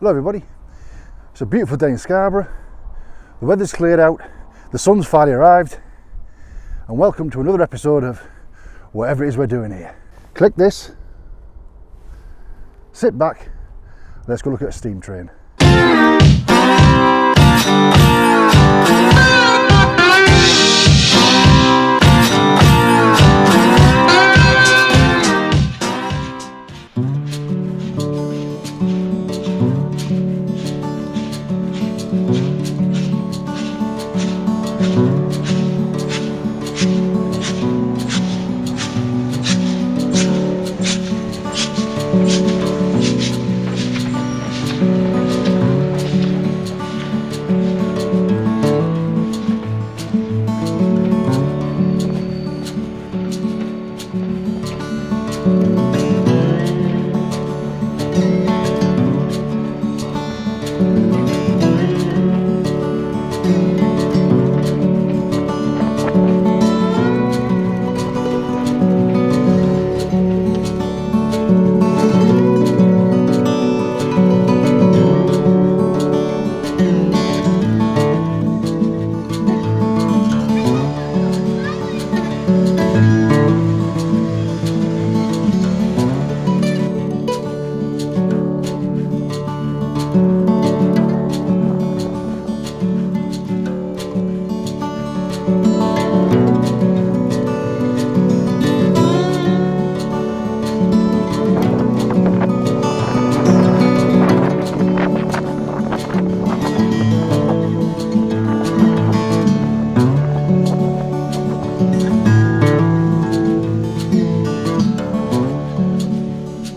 Hello everybody, it's a beautiful day in Scarborough, the weather's cleared out, the sun's finally arrived, and welcome to another episode of whatever it is we're doing here. Click this, sit back, let's go look at a steam train.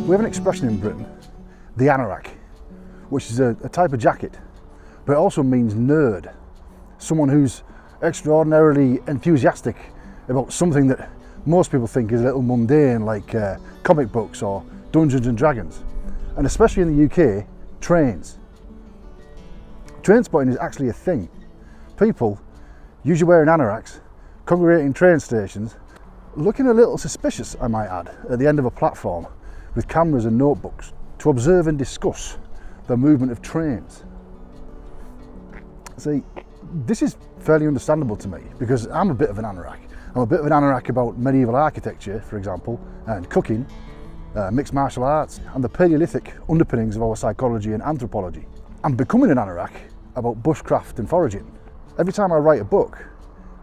We have an expression in Britain, the anorak, which is a type of jacket, but it also means nerd, someone who's extraordinarily enthusiastic about something that most people think is a little mundane, like comic books or Dungeons and Dragons, and especially in the UK, trains. Train spotting is actually a thing. People, usually wearing anoraks, congregate in train stations, looking a little suspicious, I might add, at the end of a platform, with cameras and notebooks to observe and discuss the movement of trains. See, this is fairly understandable to me because I'm a bit of an anorak. I'm a bit of an anorak about medieval architecture, for example, and cooking, mixed martial arts, and the Paleolithic underpinnings of our psychology and anthropology. I'm becoming an anorak about bushcraft and foraging. Every time I write a book,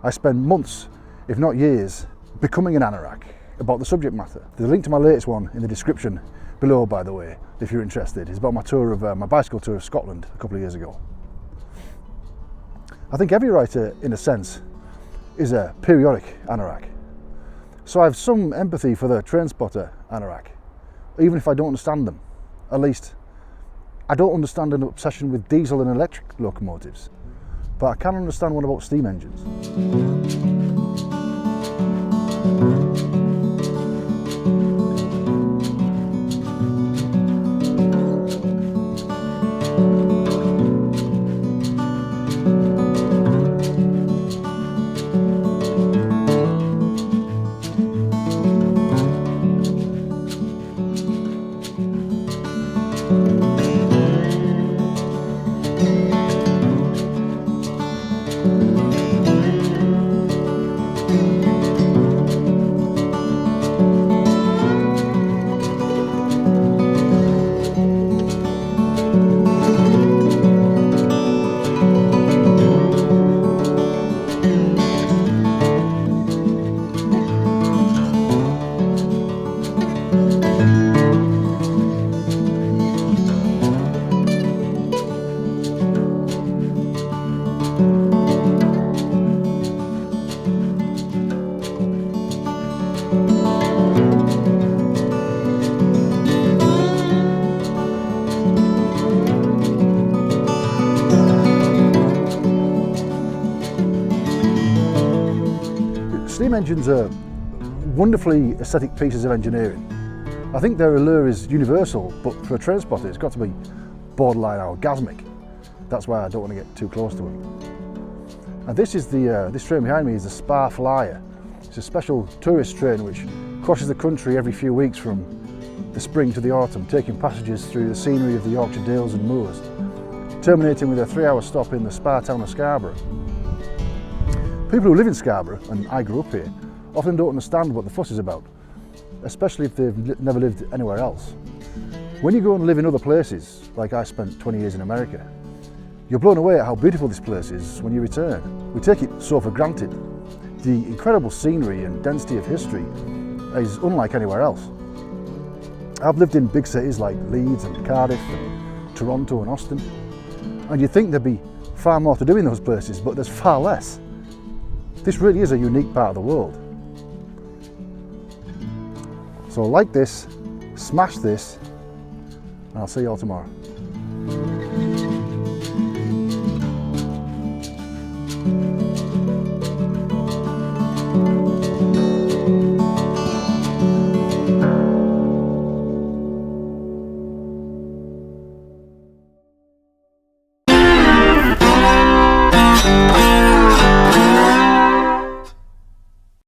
I spend months, if not years, becoming an anorak about the subject matter. There's a link to my latest one in the description below, by the way, if you're interested. It's about my tour of my bicycle tour of Scotland a couple of years ago. I think every writer, in a sense, is a periodic anorak. So I have some empathy for the train spotter anorak, even if I don't understand them. At least, I don't understand an obsession with diesel and electric locomotives, but I can understand one about steam engines. Steam engines are wonderfully aesthetic pieces of engineering. I think their allure is universal, but for a train spotter it's got to be borderline orgasmic. That's why I don't want to get too close to them. And this is this train behind me is the Spa Flyer. It's a special tourist train which crosses the country every few weeks from the spring to the autumn, taking passages through the scenery of the Yorkshire Dales and Moors, terminating with a 3-hour stop in the spa town of Scarborough. People who live in Scarborough, and I grew up here, often don't understand what the fuss is about, especially if they've never lived anywhere else. When you go and live in other places, like I spent 20 years in America, you're blown away at how beautiful this place is when you return. We take it so for granted. The incredible scenery and density of history is unlike anywhere else. I've lived in big cities like Leeds and Cardiff and Toronto and Austin, and you'd think there'd be far more to do in those places, but there's far less. This really is a unique part of the world. So like this, smash this, and I'll see you all tomorrow.